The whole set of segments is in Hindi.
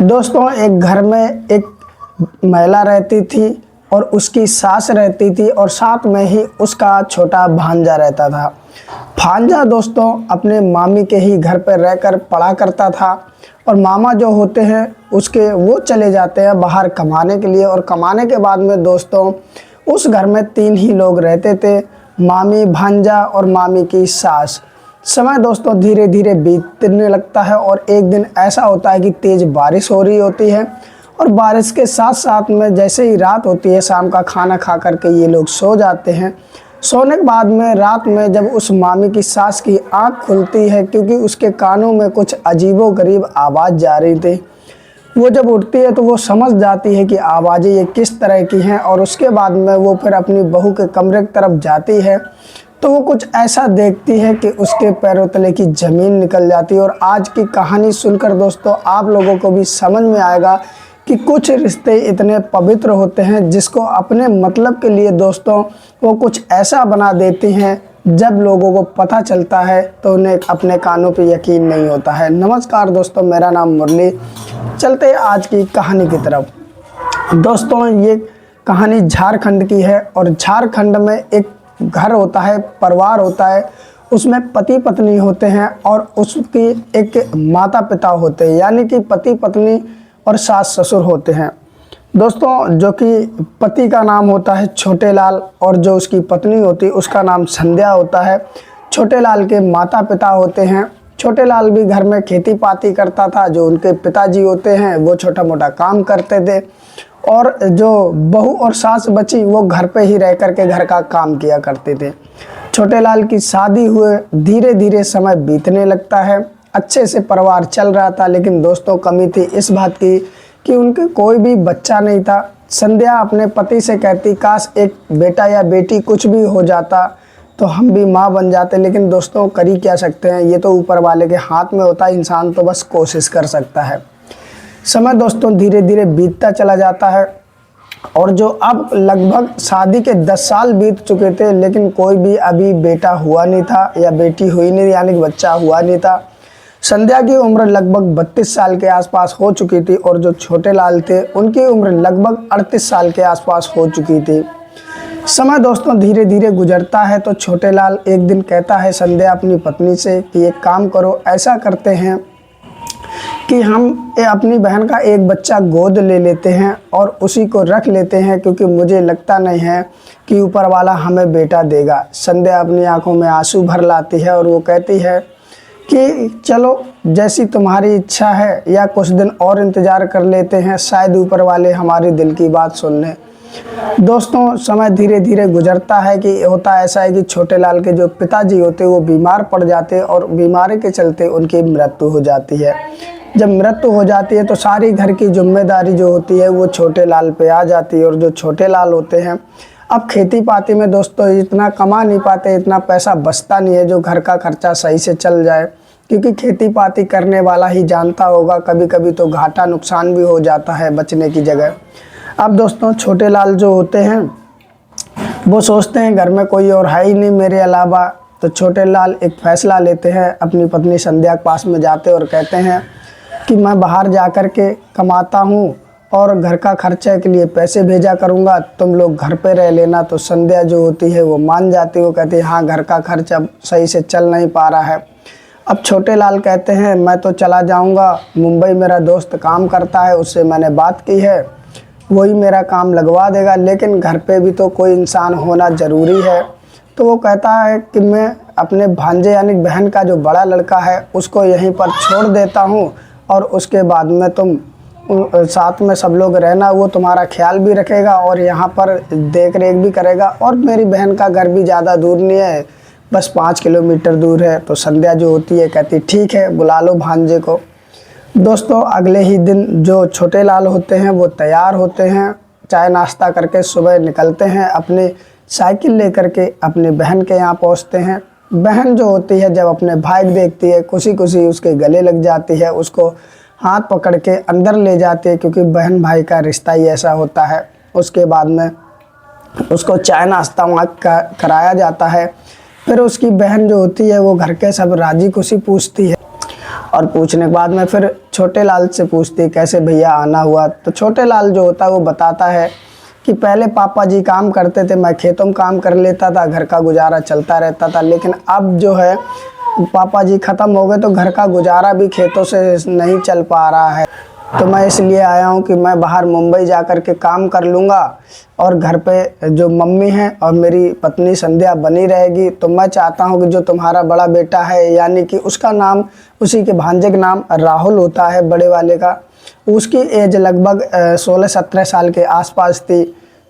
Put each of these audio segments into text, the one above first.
दोस्तों, एक घर में एक महिला रहती थी और उसकी सास रहती थी और साथ में ही उसका छोटा भांजा रहता था। भांजा दोस्तों अपने मामी के ही घर पर रहकर पढ़ा करता था और मामा जो होते हैं उसके वो चले जाते हैं बाहर कमाने के लिए। और कमाने के बाद में दोस्तों उस घर में 3 ही लोग रहते थे, मामी, भांजा और मामी की सास। समय दोस्तों धीरे धीरे बीतने लगता है और एक दिन ऐसा होता है कि तेज़ बारिश हो रही होती है और बारिश के साथ साथ में जैसे ही रात होती है, शाम का खाना खा करके ये लोग सो जाते हैं। सोने के बाद में रात में जब उस मामी की सास की आंख खुलती है, क्योंकि उसके कानों में कुछ अजीबोगरीब आवाज़ जा रही थी, वो जब उठती है तो वो समझ जाती है कि आवाज़ें ये किस तरह की हैं। और उसके बाद में वो फिर अपनी बहू के कमरे की तरफ जाती है तो वो कुछ ऐसा देखती है कि उसके पैरों तले की ज़मीन निकल जाती है। और आज की कहानी सुनकर दोस्तों आप लोगों को भी समझ में आएगा कि कुछ रिश्ते इतने पवित्र होते हैं जिसको अपने मतलब के लिए दोस्तों वो कुछ ऐसा बना देती हैं, जब लोगों को पता चलता है तो उन्हें अपने कानों पे यकीन नहीं होता है। नमस्कार दोस्तों, मेरा नाम मुरली। चलते आज की कहानी की तरफ। दोस्तों ये कहानी झारखंड की है और झारखंड में एक घर होता है, परिवार होता है, उसमें पति पत्नी होते हैं और उसकी एक माता पिता होते हैं, यानी कि पति पत्नी और सास ससुर होते हैं। दोस्तों जो कि पति का नाम होता है छोटे लाल और जो उसकी पत्नी होती है उसका नाम संध्या होता है। छोटे लाल के माता पिता होते हैं। छोटे लाल भी घर में खेती पाती करता था, जो उनके पिताजी होते हैं वो छोटा मोटा काम करते थे और जो बहू और सास बची वो घर पे ही रह कर के घर का काम किया करते थे। छोटे लाल की शादी हुए धीरे धीरे समय बीतने लगता है, अच्छे से परिवार चल रहा था, लेकिन दोस्तों कमी थी इस बात की कि उनके कोई भी बच्चा नहीं था। संध्या अपने पति से कहती काश एक बेटा या बेटी कुछ भी हो जाता तो हम भी माँ बन जाते, लेकिन दोस्तों कर ही क्या सकते हैं, ये तो ऊपर वाले के हाथ में होता है, इंसान तो बस कोशिश कर सकता है। समय दोस्तों धीरे धीरे बीतता चला जाता है और जो अब लगभग शादी के 10 साल बीत चुके थे, लेकिन कोई भी अभी बेटा हुआ नहीं था या बेटी हुई नहीं, यानी कि बच्चा हुआ नहीं था। संध्या की उम्र लगभग 32 साल के आसपास हो चुकी थी और जो छोटे लाल थे उनकी उम्र लगभग 38 साल के आसपास हो चुकी थी। समय दोस्तों धीरे धीरे गुजरता है तो छोटे लाल एक दिन कहता है संध्या अपनी पत्नी से कि एक काम करो, ऐसा करते हैं कि हम अपनी बहन का एक बच्चा गोद ले लेते हैं और उसी को रख लेते हैं, क्योंकि मुझे लगता नहीं है कि ऊपर वाला हमें बेटा देगा। संध्या अपनी आंखों में आंसू भर लाती है और वो कहती है कि चलो जैसी तुम्हारी इच्छा है, या कुछ दिन और इंतज़ार कर लेते हैं, शायद ऊपर वाले हमारी दिल की बात सुन लें। दोस्तों समय धीरे धीरे गुजरता है कि होता ऐसा है कि छोटे लाल के जो पिताजी होते वो बीमार पड़ जाते और बीमारी के चलते उनकी मृत्यु हो जाती है। जब मृत्यु हो जाती है तो सारी घर की जिम्मेदारी जो होती है वो छोटे लाल पे आ जाती है। और जो छोटे लाल होते हैं अब खेती पाती में दोस्तों इतना कमा नहीं पाते, इतना पैसा बचता नहीं है जो घर का खर्चा सही से चल जाए, क्योंकि खेती पाती करने वाला ही जानता होगा कभी कभी तो घाटा नुकसान भी हो जाता है बचने की जगह। अब दोस्तों छोटे लाल जो होते हैं वो सोचते हैं घर में कोई और है ही नहीं मेरे अलावा, तो छोटे लाल एक फ़ैसला लेते हैं, अपनी पत्नी संध्या के पास में जाते और कहते हैं कि मैं बाहर जा कर के कमाता हूँ और घर का खर्चे के लिए पैसे भेजा करूँगा, तुम लोग घर पे रह लेना। तो संध्या जो होती है वो मान जाती है, वो कहती है हाँ घर का खर्चा सही से चल नहीं पा रहा है। अब छोटे लाल कहते हैं मैं तो चला जाऊँगा, मुंबई मेरा दोस्त काम करता है, उससे मैंने बात की है, वही मेरा काम लगवा देगा, लेकिन घर पे भी तो कोई इंसान होना ज़रूरी है। तो वो कहता है कि मैं अपने भांजे यानी बहन का जो बड़ा लड़का है उसको यहीं पर छोड़ देता हूँ और उसके बाद में तुम साथ में सब लोग रहना, वो तुम्हारा ख्याल भी रखेगा और यहाँ पर देख रेख भी करेगा। और मेरी बहन का घर भी ज़्यादा दूर नहीं है, बस 5 किलोमीटर दूर है। तो संध्या जो होती है कहती ठीक है बुला लो भांजे को। दोस्तों अगले ही दिन जो छोटे लाल होते हैं वो तैयार होते हैं, चाय नाश्ता करके सुबह निकलते हैं, अपनी साइकिल लेकर के अपनी बहन के यहाँ पहुँचते हैं। बहन जो होती है जब अपने भाई देखती है खुशी खुशी उसके गले लग जाती है, उसको हाथ पकड़ के अंदर ले जाती है, क्योंकि बहन भाई का रिश्ता ही ऐसा होता है। उसके बाद में उसको चाय नाश्ता वहाँ कराया जाता है। फिर उसकी बहन जो होती है वो घर के सब राजी खुशी पूछती है और पूछने के बाद में फिर छोटे लाल से पूछती कैसे भैया आना हुआ। तो छोटे लाल जो होता है वो बताता है कि पहले पापा जी काम करते थे, मैं खेतों में काम कर लेता था, घर का गुजारा चलता रहता था, लेकिन अब जो है पापा जी ख़त्म हो गए तो घर का गुजारा भी खेतों से नहीं चल पा रहा है। तो मैं इसलिए आया हूँ कि मैं बाहर मुंबई जा कर के काम कर लूँगा और घर पे जो मम्मी है और मेरी पत्नी संध्या बनी रहेगी। तो मैं चाहता हूँ कि जो तुम्हारा बड़ा बेटा है, यानी कि उसका नाम उसी के भांजे का नाम राहुल होता है बड़े वाले का, उसकी एज लगभग 16-17 साल के आसपास थी।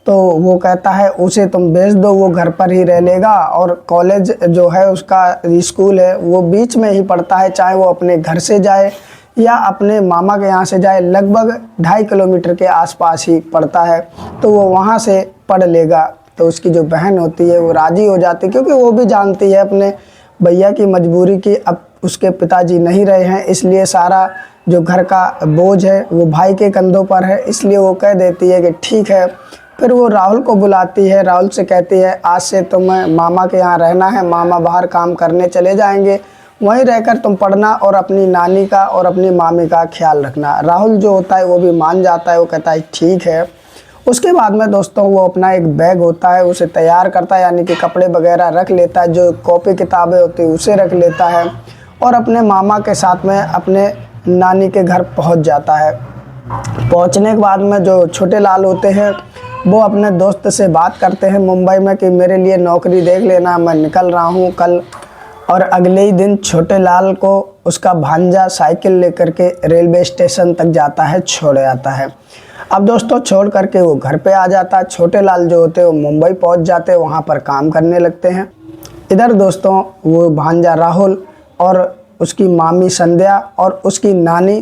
तो वो कहता है उसे तुम भेज दो, वो घर पर ही रह लेगा और कॉलेज जो है उसका स्कूल है वो बीच में ही पड़ता है, चाहे वो अपने घर से जाए या अपने मामा के यहाँ से जाए, लगभग 2.5 किलोमीटर के आसपास ही पड़ता है, तो वो वहाँ से पढ़ लेगा। तो उसकी जो बहन होती है वो राज़ी हो जाती है, क्योंकि वो भी जानती है अपने भैया की मजबूरी की, अब उसके पिताजी नहीं रहे हैं, इसलिए सारा जो घर का बोझ है वो भाई के कंधों पर है, इसलिए वो कह देती है कि ठीक है। फिर वो राहुल को बुलाती है, राहुल से कहती है आज से तुम्हें मामा के यहाँ रहना है, मामा बाहर काम करने चले जाएंगे, वहीं रहकर तुम पढ़ना और अपनी नानी का और अपनी मामी का ख्याल रखना। राहुल जो होता है वो भी मान जाता है, वो कहता है ठीक है। उसके बाद में दोस्तों वो अपना एक बैग होता है उसे तैयार करता है, यानी कि कपड़े वगैरह रख लेता है, जो कॉपी किताबें होती है उसे रख लेता है और अपने मामा के साथ में अपने नानी के घर पहुंच जाता है। पहुंचने के बाद में जो छोटे लाल होते हैं वो अपने दोस्त से बात करते हैं मुंबई में कि मेरे लिए नौकरी देख लेना, मैं निकल रहा हूं कल। और अगले ही दिन छोटे लाल को उसका भांजा साइकिल लेकर के रेलवे स्टेशन तक जाता है, छोड़ आता है। अब दोस्तों छोड़ करके वो घर पे आ जाता है। छोटे लाल जो होते हैं वो मुंबई पहुंच जाते हैं, वहाँ पर काम करने लगते हैं। इधर दोस्तों वो भांजा राहुल और उसकी मामी संध्या और उसकी नानी,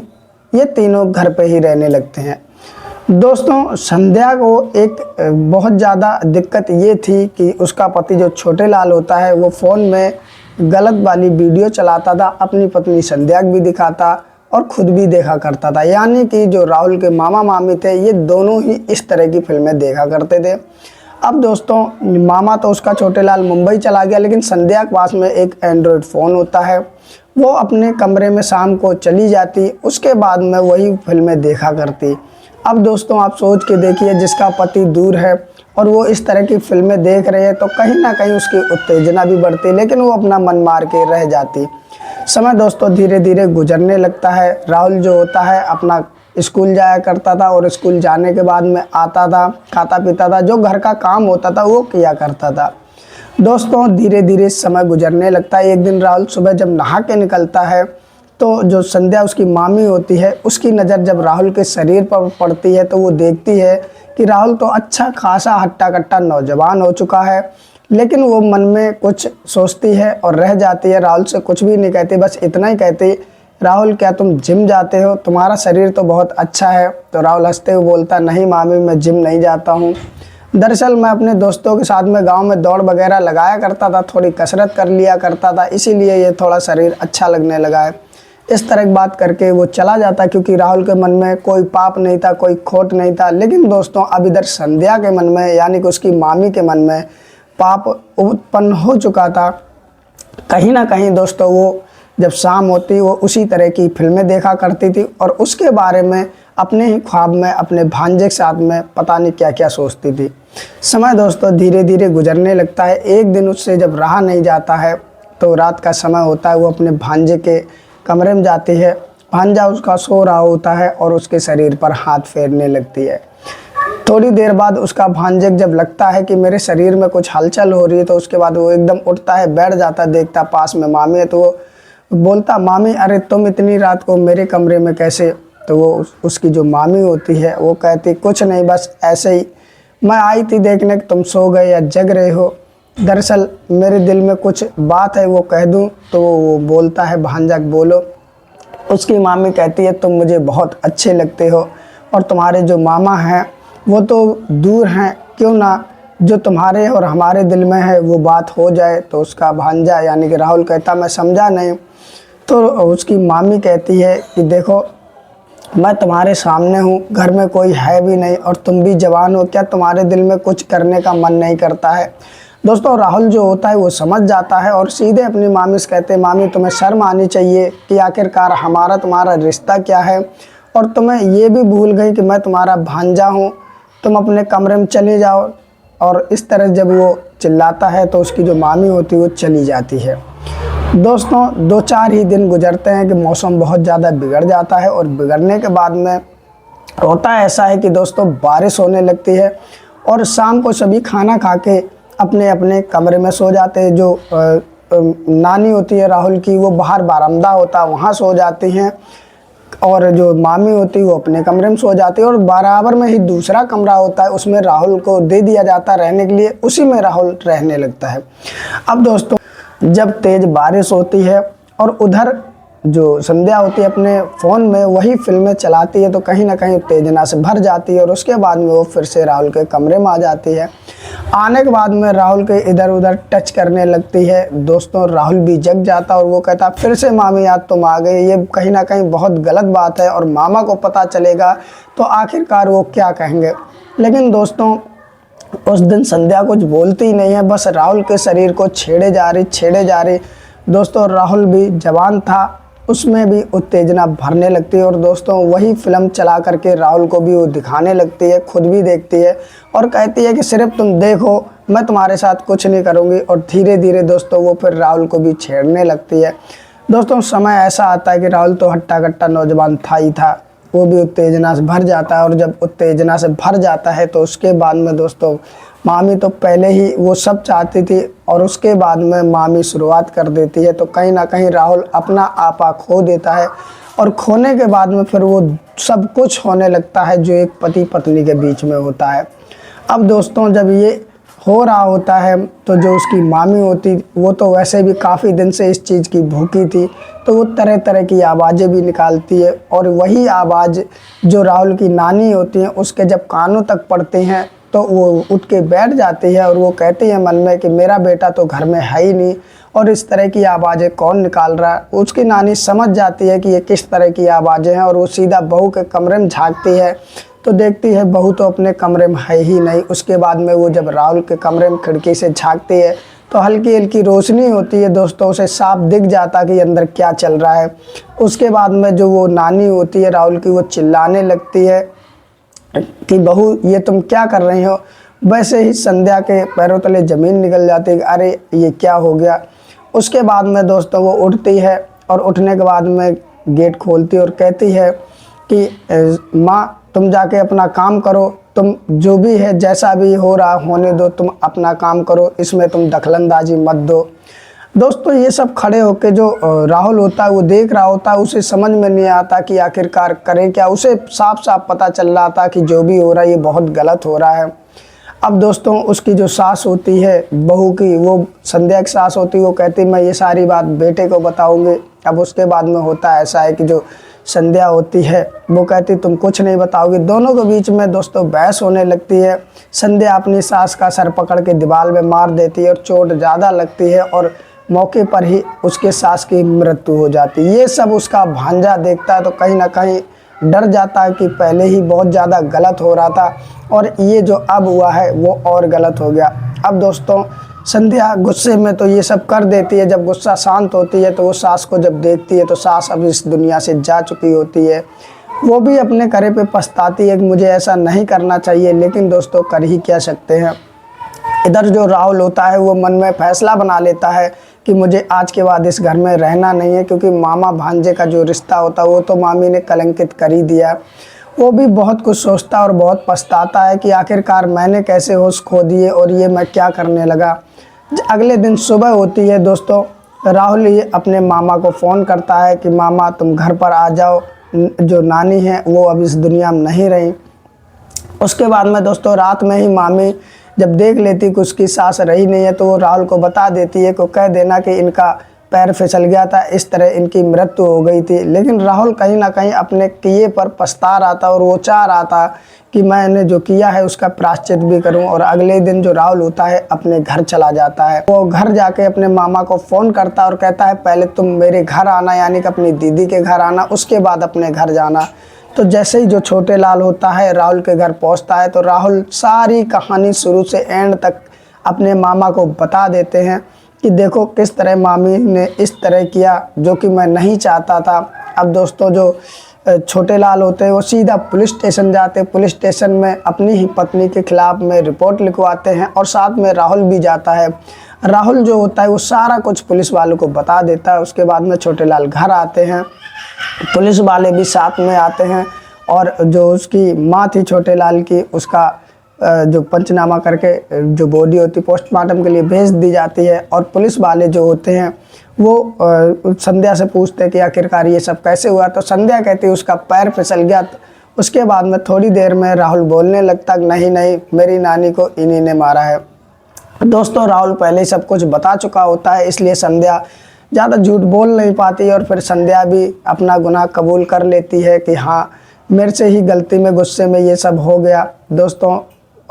ये तीनों घर पे ही रहने लगते हैं। दोस्तों संध्या को एक बहुत ज़्यादा दिक्कत ये थी कि उसका पति जो छोटे लाल होता है वो फ़ोन में गलत वाली वीडियो चलाता था, अपनी पत्नी संध्या भी दिखाता और खुद भी देखा करता था, यानी कि जो राहुल के मामा मामी थे ये दोनों ही इस तरह की फिल्में देखा करते थे। अब दोस्तों मामा तो उसका छोटे लाल मुंबई चला गया, लेकिन संध्या के पास में एक एंड्रॉयड फ़ोन होता है, वो अपने कमरे में शाम को चली जाती, उसके बाद में वही फिल्में देखा करती। अब दोस्तों आप सोच के देखिए, जिसका पति दूर है और वो इस तरह की फिल्में देख रहे हैं तो कहीं ना कहीं उसकी उत्तेजना भी बढ़ती, लेकिन वो अपना मन मार के रह जाती। समय दोस्तों धीरे धीरे गुजरने लगता है। राहुल जो होता है अपना स्कूल जाया करता था और स्कूल जाने के बाद में आता था, खाता पीता था, जो घर का काम होता था वो किया करता था। दोस्तों धीरे धीरे समय गुजरने लगता है। एक दिन राहुल सुबह जब नहा के निकलता है तो जो संध्या उसकी मामी होती है उसकी नज़र जब राहुल के शरीर पर पड़ती है तो वो देखती है कि राहुल तो अच्छा खासा हट्टा कट्टा नौजवान हो चुका है, लेकिन वो मन में कुछ सोचती है और रह जाती है। राहुल से कुछ भी नहीं कहती, बस इतना ही कहती, राहुल क्या तुम जिम जाते हो, तुम्हारा शरीर तो बहुत अच्छा है। तो राहुल हंसते हुए बोलता नहीं मामी मैं जिम नहीं जाता हूँ, दरअसल मैं अपने दोस्तों के साथ में गांव में दौड़ वगैरह लगाया करता था, थोड़ी कसरत कर लिया करता था, इसीलिए ये थोड़ा शरीर अच्छा लगने लगा है। इस तरह की बात करके वो चला जाता, क्योंकि राहुल के मन में कोई पाप नहीं था, कोई खोट नहीं था। लेकिन दोस्तों अब इधर संध्या के मन में, यानी कि उसकी मामी के मन में पाप उत्पन्न हो चुका था। कहीं ना कहीं दोस्तों वो जब शाम होती वो उसी तरह की फिल्में देखा करती थी और उसके बारे में अपने ही ख्वाब में अपने भांजे के साथ में पता नहीं क्या क्या सोचती थी। समय दोस्तों धीरे धीरे गुजरने लगता है। एक दिन उससे जब रहा नहीं जाता है तो रात का समय होता है, वो अपने भांजे के कमरे में जाती है। भांजा उसका सो रहा होता है और उसके शरीर पर हाथ फेरने लगती है। थोड़ी देर बाद उसका भांजे जब लगता है कि मेरे शरीर में कुछ हलचल हो रही है तो उसके बाद वो एकदम उठता है, बैठ जाता, देखता पास में मामी है तो वो बोलता मामी अरे तुम इतनी रात को मेरे कमरे में कैसे। तो वो उसकी जो मामी होती है वो कहती कुछ नहीं, बस ऐसे ही मैं आई थी देखने कि तुम सो गए या जग रहे हो, दरअसल मेरे दिल में कुछ बात है वो कह दूं। तो वो बोलता है भांजा बोलो। उसकी मामी कहती है तुम मुझे बहुत अच्छे लगते हो और तुम्हारे जो मामा हैं वो तो दूर हैं, क्यों ना जो तुम्हारे और हमारे दिल में है वो बात हो जाए। तो उसका भांजा यानी कि राहुल कहता मैं समझा नहीं। तो उसकी मामी कहती है कि देखो मैं तुम्हारे सामने हूँ, घर में कोई है भी नहीं और तुम भी जवान हो, क्या तुम्हारे दिल में कुछ करने का मन नहीं करता है। दोस्तों राहुल जो होता है वो समझ जाता है और सीधे अपनी मामी से कहते हैं, मामी तुम्हें शर्म आनी चाहिए कि आखिरकार हमारा तुम्हारा रिश्ता क्या है, और तुम्हें ये भी भूल गई कि मैं तुम्हारा भांजा हूँ, तुम अपने कमरे में चले जाओ। और इस तरह जब वो चिल्लाता है तो उसकी जो मामी होती है वो चली जाती है। दोस्तों 2-4 ही दिन गुजरते हैं कि मौसम बहुत ज़्यादा बिगड़ जाता है, और बिगड़ने के बाद में होता ऐसा है कि दोस्तों बारिश होने लगती है और शाम को सभी खाना खा के अपने अपने कमरे में सो जाते हैं। जो नानी होती है राहुल की वो बाहर बारामदा होता है वहाँ सो जाती हैं, और जो मामी होती है वो अपने कमरे में सो जाती है, और बराबर में ही दूसरा कमरा होता है उसमें राहुल को दे दिया जाता है रहने के लिए, उसी में राहुल रहने लगता है। अब दोस्तों जब तेज़ बारिश होती है और उधर जो संध्या होती है अपने फ़ोन में वही फिल्में चलाती है, तो कहीं ना कहीं उत्तेजना से भर जाती है, और उसके बाद में वो फिर से राहुल के कमरे में आ जाती है। आने के बाद में राहुल के इधर उधर टच करने लगती है। दोस्तों राहुल भी जग जाता और वो कहता फिर से मामी याद तुम आ गए, ये कहीं ना कहीं बहुत गलत बात है, और मामा को पता चलेगा तो आखिरकार वो क्या कहेंगे। लेकिन दोस्तों उस दिन संध्या कुछ बोलती ही नहीं है, बस राहुल के शरीर को छेड़े जा रही। दोस्तों राहुल भी जवान था, उसमें भी उत्तेजना भरने लगती है, और दोस्तों वही फिल्म चला करके राहुल को भी वो दिखाने लगती है, खुद भी देखती है और कहती है कि सिर्फ तुम देखो, मैं तुम्हारे साथ कुछ नहीं करूँगी। और धीरे धीरे दोस्तों वो फिर राहुल को भी छेड़ने लगती है। दोस्तों समय ऐसा आता है कि राहुल तो हट्टा कट्टा नौजवान था ही था, वो भी उत्तेजना से भर जाता है, और जब उत्तेजना से भर जाता है तो उसके बाद में दोस्तों मामी तो पहले ही वो सब चाहती थी, और उसके बाद में मामी शुरुआत कर देती है, तो कहीं ना कहीं राहुल अपना आपा खो देता है, और खोने के बाद में फिर वो सब कुछ होने लगता है जो एक पति पत्नी के बीच में होता है। अब दोस्तों जब ये हो रहा होता है तो जो उसकी मामी होती वो तो वैसे भी काफ़ी दिन से इस चीज़ की भूखी थी, तो वो तरह तरह की आवाज़ें भी निकालती है, और वही आवाज़ जो राहुल की नानी होती हैं उसके जब कानों तक पड़ती हैं तो वो उठ के बैठ जाती है, और वो कहती है मन में कि मेरा बेटा तो घर में है ही नहीं, और इस तरह की आवाज़ें कौन निकाल रहा है। उसकी नानी समझ जाती है कि ये किस तरह की आवाज़ें हैं, और वो सीधा बहू के कमरे में झांकती है तो देखती है बहू तो अपने कमरे में है ही नहीं। उसके बाद में वो जब राहुल के कमरे में खिड़की से झांकती है तो हल्की हल्की रोशनी होती है दोस्तों, उसे साफ दिख जाता कि अंदर क्या चल रहा है। उसके बाद में जो वो नानी होती है राहुल की वो चिल्लाने लगती है कि बहू ये तुम क्या कर रही हो। वैसे ही संध्या के पैरों तले ज़मीन निकल जाती है, अरे ये क्या हो गया। उसके बाद में दोस्तों वो उठती है, और उठने के बाद में गेट खोलती है और कहती है कि माँ तुम जाके अपना काम करो, तुम जो भी है जैसा भी हो रहा होने दो, तुम अपना काम करो, इसमें तुम दखलंदाजी मत दो। दोस्तों ये सब खड़े होके जो राहुल होता है वो देख रहा होता है, उसे समझ में नहीं आता कि आखिरकार करे क्या। उसे साफ साफ पता चल रहा था कि जो भी हो रहा है ये बहुत गलत हो रहा है। अब दोस्तों उसकी जो सास होती है बहू की, वो संध्या की सास होती है, वो कहती मैं ये सारी बात बेटे को बताऊंगी। अब उसके बाद में होता ऐसा है कि जो संध्या होती है वो कहती तुम कुछ नहीं बताओगी। दोनों के बीच में दोस्तों बहस होने लगती है। संध्या अपनी सास का सर पकड़ के दीवार में मार देती है, और चोट ज़्यादा लगती है, और मौके पर ही उसके सास की मृत्यु हो जाती है। ये सब उसका भांजा देखता है तो कहीं ना कहीं डर जाता है कि पहले ही बहुत ज़्यादा गलत हो रहा था, और ये जो अब हुआ है वो और गलत हो गया। अब दोस्तों संध्या गुस्से में तो ये सब कर देती है। जब गुस्सा शांत होती है तो वो सास को जब देखती है तो सास अब इस दुनिया से जा चुकी होती है। वो भी अपने करे पे पछताती है कि मुझे ऐसा नहीं करना चाहिए, लेकिन दोस्तों कर ही क्या सकते हैं। इधर जो राहुल होता है वो मन में फैसला बना लेता है कि मुझे आज के बाद इस घर में रहना नहीं है, क्योंकि मामा भांजे का जो रिश्ता होता है वो तो मामी ने कलंकित कर ही दिया। वो भी बहुत कुछ सोचता और बहुत पछताता है कि आखिरकार मैंने कैसे होश खो दिए और ये मैं क्या करने लगा। अगले दिन सुबह होती है दोस्तों, राहुल ये अपने मामा को फ़ोन करता है कि मामा तुम घर पर आ जाओ, जो नानी है वो अब इस दुनिया में नहीं रही। उसके बाद में दोस्तों रात में ही मामी जब देख लेती कि उसकी सास रही नहीं है तो वो राहुल को बता देती है कि कह देना कि इनका पैर फिसल गया था, इस तरह इनकी मृत्यु हो गई थी। लेकिन राहुल कहीं ना कहीं अपने किए पर पछता रहा था, और वो चाह रहा था कि मैंने जो किया है उसका प्रायश्चित भी करूं। और अगले दिन जो राहुल होता है अपने घर चला जाता है। वो घर जाके अपने मामा को फ़ोन करता है और कहता है पहले तुम मेरे घर आना, यानी कि अपनी दीदी के घर आना, उसके बाद अपने घर जाना। तो जैसे ही जो छोटे लाल होता है राहुल के घर पहुंचता है तो राहुल सारी कहानी शुरू से एंड तक अपने मामा को बता देते हैं कि देखो किस तरह मामी ने इस तरह किया, जो कि मैं नहीं चाहता था। अब दोस्तों जो छोटे लाल होते हैं वो सीधा पुलिस स्टेशन जाते हैं। पुलिस स्टेशन में अपनी ही पत्नी के खिलाफ में रिपोर्ट लिखवाते हैं और साथ में राहुल भी जाता है। राहुल जो होता है वो सारा कुछ पुलिस वालों को बता देता है। उसके बाद में छोटे लाल घर आते हैं, पुलिस वाले भी साथ में आते हैं और जो उसकी माँ थी छोटे लाल की, उसका जो पंचनामा करके जो बॉडी होती पोस्टमार्टम के लिए भेज दी जाती है। और पुलिस वाले जो होते हैं वो संध्या से पूछते हैं कि आखिरकार ये सब कैसे हुआ। तो संध्या कहती है उसका पैर फिसल गया। उसके बाद में थोड़ी देर में राहुल बोलने लगता, नहीं नहीं मेरी नानी को इन्हीं ने मारा है। दोस्तों राहुल पहले ही सब कुछ बता चुका होता है, इसलिए संध्या ज़्यादा झूठ बोल नहीं पाती और फिर संध्या भी अपना गुनाह कबूल कर लेती है कि हाँ मेरे से ही गलती में गुस्से में ये सब हो गया। दोस्तों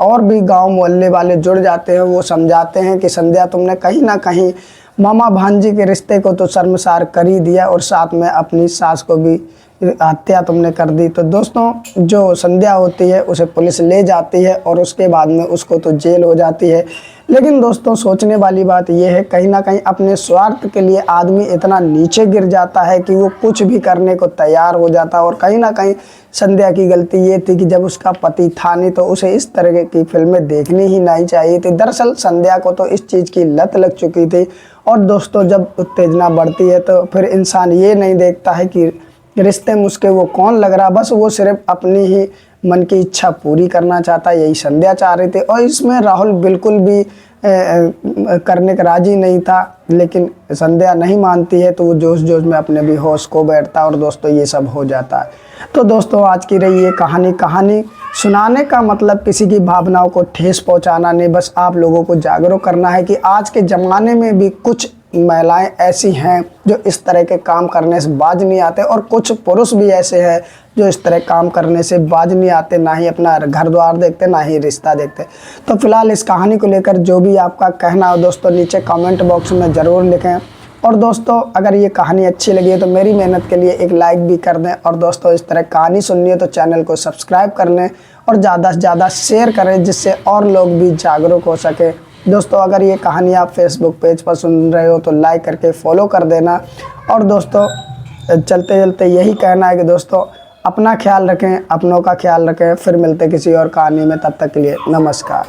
और भी गांव मोहल्ले वाले जुड़ जाते हैं, वो समझाते हैं कि संध्या तुमने कहीं ना कहीं मामा भांजी के रिश्ते को तो शर्मसार कर ही दिया और साथ में अपनी सास को भी हत्या तुमने कर दी। तो दोस्तों जो संध्या होती है उसे पुलिस ले जाती है और उसके बाद में उसको तो जेल हो जाती है। लेकिन दोस्तों सोचने वाली बात यह है, कहीं ना कहीं अपने स्वार्थ के लिए आदमी इतना नीचे गिर जाता है कि वो कुछ भी करने को तैयार हो जाता है। और कहीं ना कहीं संध्या की गलती ये थी कि जब उसका पति था नहीं तो उसे इस तरह की फिल्में देखनी ही नहीं चाहिए थी। दरअसल संध्या को तो इस चीज़ की लत लग चुकी थी। और दोस्तों जब उत्तेजना बढ़ती है तो फिर इंसान ये नहीं देखता है कि रिश्ते में उसके वो कौन लग रहा, बस वो सिर्फ अपनी ही मन की इच्छा पूरी करना चाहता है, यही संध्या चाह रही थी। और इसमें राहुल बिल्कुल भी करने का राजी नहीं था, लेकिन संध्या नहीं मानती है तो वो जोश जोश में अपने भी होश खो बैठता है और दोस्तों ये सब हो जाता है। तो दोस्तों आज की रही ये कहानी सुनाने का मतलब किसी की भावनाओं को ठेस पहुंचाना नहीं, बस आप लोगों को जागरूक करना है कि आज के ज़माने में भी कुछ महिलाएं ऐसी हैं जो इस तरह के काम करने से बाज नहीं आते और कुछ पुरुष भी ऐसे हैं जो इस तरह काम करने से बाज नहीं आते, ना ही अपना घर द्वार देखते ना ही रिश्ता देखते। तो फिलहाल इस कहानी को लेकर जो भी आपका कहना हो दोस्तों नीचे कमेंट बॉक्स में ज़रूर लिखें। और दोस्तों अगर ये कहानी अच्छी लगी है तो मेरी मेहनत के लिए एक लाइक भी कर दें। और दोस्तों इस तरह कहानी सुननी है तो चैनल को सब्सक्राइब कर लें और ज़्यादा से ज़्यादा शेयर करें जिससे और लोग भी जागरूक हो सके। दोस्तों अगर ये कहानी आप फेसबुक पेज पर सुन रहे हो तो लाइक करके फॉलो कर देना। और दोस्तों चलते चलते यही कहना है कि दोस्तों अपना ख्याल रखें, अपनों का ख्याल रखें। फिर मिलते किसी और कहानी में, तब तक के लिए नमस्कार।